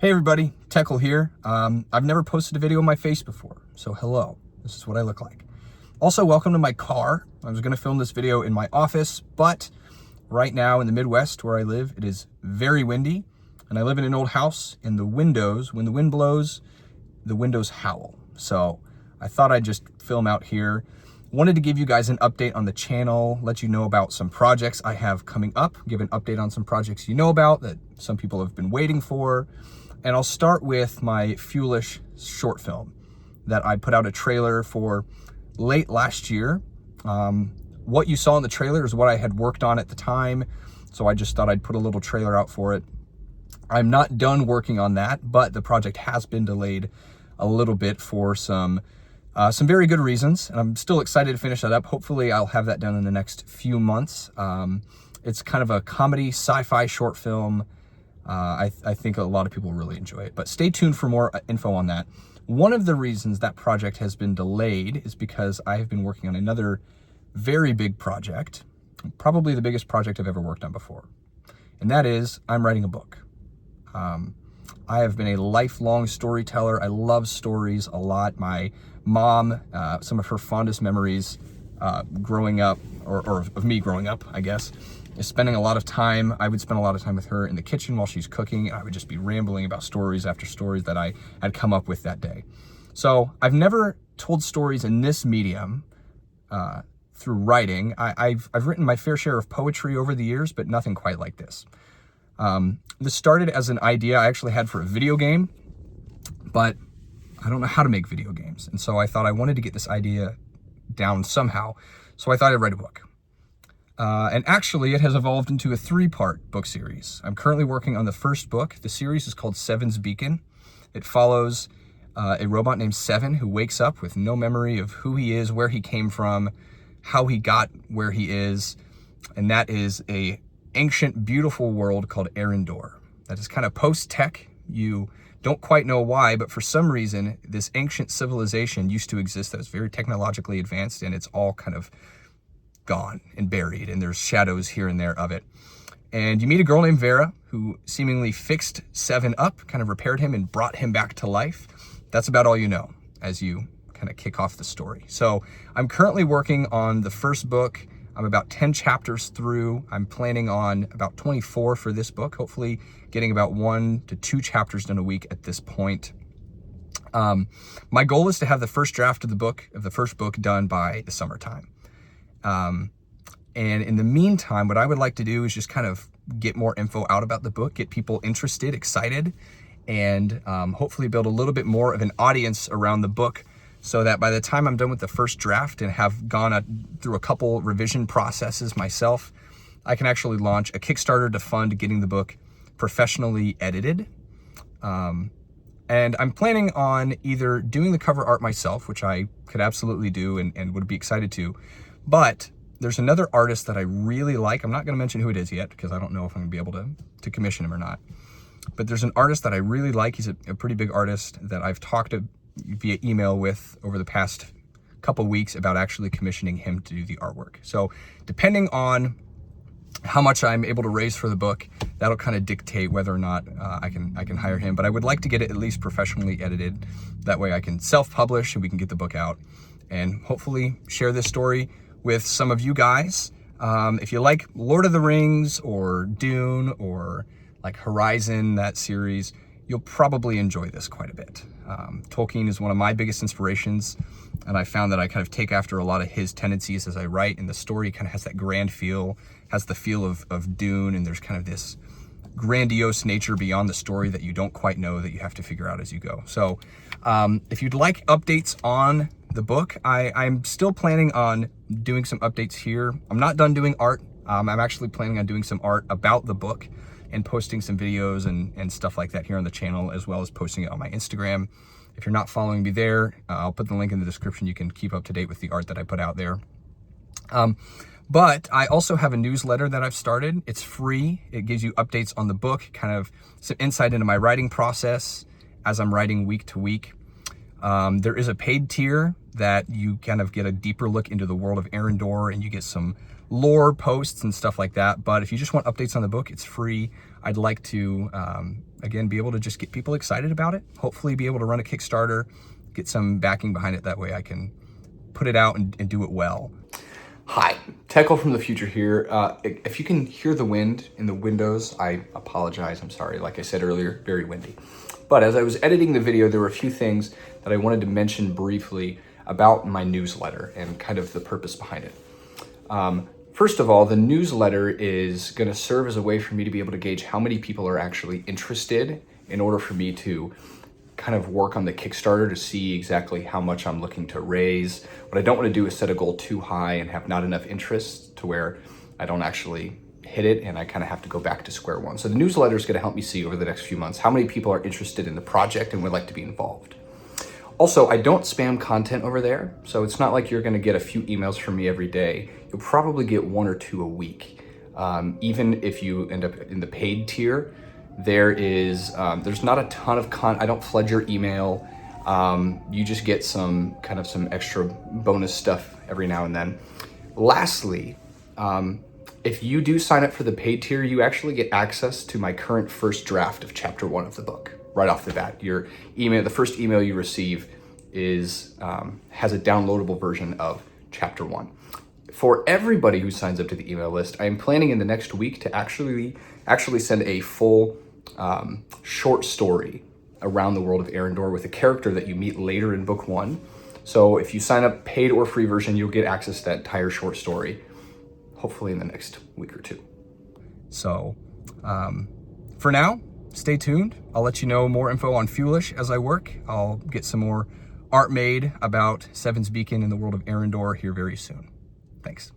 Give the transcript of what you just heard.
Hey everybody, Teckle here. I've never posted a video on my face before, so hello, this is what I look like. Also, welcome to my car. I was gonna film this video in my office, but right now in the Midwest where I live, it is very windy, and I live in an old house, and the windows, when the wind blows, the windows howl. So I thought I'd just film out here. Wanted to give you guys an update on the channel, let you know about some projects I have coming up, give an update on some projects you know about that some people have been waiting for. And I'll start with my Fuelish short film that I put out a trailer for late last year. What you saw in the trailer is what I had worked on at the time, so I just thought I'd put a little trailer out for it. I'm not done working on that, but the project has been delayed a little bit for some very good reasons, and I'm still excited to finish that up. Hopefully I'll have that done in the next few months. It's kind of a comedy sci-fi short film. I think a lot of people really enjoy it, but stay tuned for more info on that. One of the reasons that project has been delayed is because I have been working on another very big project, probably the biggest project I've ever worked on before, and that is I'm writing a book. I have been a lifelong storyteller. I love stories a lot. My mom, some of her fondest memories growing up, or of me growing up, I guess, is spending a lot of time. I would spend a lot of time with her in the kitchen while she's cooking, and I would just be rambling about stories after stories that I had come up with that day. So I've never told stories in this medium through writing. I've written my fair share of poetry over the years, but nothing quite like this. This started as an idea I actually had for a video game, but I don't know how to make video games. And so I thought I wanted to get this idea down somehow. So I thought I'd write a book. And actually it has evolved into a 3-part book series. I'm currently working on the first book. The series is called Seven's Beacon. It follows a robot named Seven who wakes up with no memory of who he is, where he came from, how he got where he is. And that is a ancient, beautiful world called Arendor. That is kind of post-tech. You don't quite know why, but for some reason, this ancient civilization used to exist that was very technologically advanced, and it's all kind of gone and buried, and there's shadows here and there of it. And you meet a girl named Vera who seemingly fixed Seven up, kind of repaired him and brought him back to life. That's about all you know as you kind of kick off the story. So I'm currently working on the first book. I'm about 10 chapters through. I'm planning on about 24 for this book, hopefully getting about 1 to 2 chapters done a week at this point. My goal is to have the first draft of the first book done by the summertime. And in the meantime, what I would like to do is just kind of get more info out about the book, get people interested, excited, and hopefully build a little bit more of an audience around the book, so that by the time I'm done with the first draft and have gone through a couple revision processes myself, I can actually launch a Kickstarter to fund getting the book professionally edited. And I'm planning on either doing the cover art myself, which I could absolutely do and would be excited to, but there's another artist that I really like. I'm not going to mention who it is yet because I don't know if I'm going to be able to commission him or not. But there's an artist that I really like. He's a pretty big artist that I've talked to via email with over the past couple weeks about actually commissioning him to do the artwork. So depending on how much I'm able to raise for the book, that'll kind of dictate whether or not I can hire him. But I would like to get it at least professionally edited. That way I can self-publish and we can get the book out and hopefully share this story with some of you guys. If you like Lord of the Rings or Dune or like Horizon, that series, you'll probably enjoy this quite a bit. Tolkien is one of my biggest inspirations, and I found that I kind of take after a lot of his tendencies as I write, and the story kind of has that grand feel, has the feel of Dune, and there's kind of this grandiose nature beyond the story that you don't quite know that you have to figure out as you go. So if you'd like updates on the book, I'm still planning on doing some updates here. I'm not done doing art. I'm actually planning on doing some art about the book and posting some videos and stuff like that here on the channel, as well as posting it on my Instagram. If you're not following me there, I'll put the link in the description. You can keep up to date with the art that I put out there. But I also have a newsletter that I've started. It's free. It gives you updates on the book, kind of some insight into my writing process as I'm writing week to week. There is a paid tier that you kind of get a deeper look into the world of Arendor, and you get some lore posts and stuff like that. But if you just want updates on the book, it's free. I'd like to, again, be able to just get people excited about it. Hopefully be able to run a Kickstarter, get some backing behind it. That way I can put it out and do it well. Hi, Tekel from the future here. If you can hear the wind in the windows, I apologize, I'm sorry. Like I said earlier, very windy. But as I was editing the video, there were a few things that I wanted to mention briefly about my newsletter and kind of the purpose behind it. First of all, the newsletter is going to serve as a way for me to be able to gauge how many people are actually interested in order for me to kind of work on the Kickstarter to see exactly how much I'm looking to raise. What I don't want to do is set a goal too high and have not enough interest to where I don't actually hit it and I kind of have to go back to square one. So the newsletter is going to help me see over the next few months how many people are interested in the project and would like to be involved. Also, I don't spam content over there, so it's not like you're going to get a few emails from me every day. You'll probably get 1 or 2 a week. Even if you end up in the paid tier, there's not a ton of I don't flood your email. You just get some extra bonus stuff every now and then. Lastly, if you do sign up for the paid tier, you actually get access to my current first draft of chapter 1 of the book right off the bat. Your email, the first email you receive has a downloadable version of chapter 1. For everybody who signs up to the email list, I am planning in the next week to actually send a full short story around the world of Arendor with a character that you meet later in book 1. So if you sign up paid or free version, you'll get access to that entire short story, hopefully in the next week or 2. So for now, stay tuned. I'll let you know more info on Fuelish as I work. I'll get some more art made about Seven's Beacon in the world of Arendor here very soon. Thanks.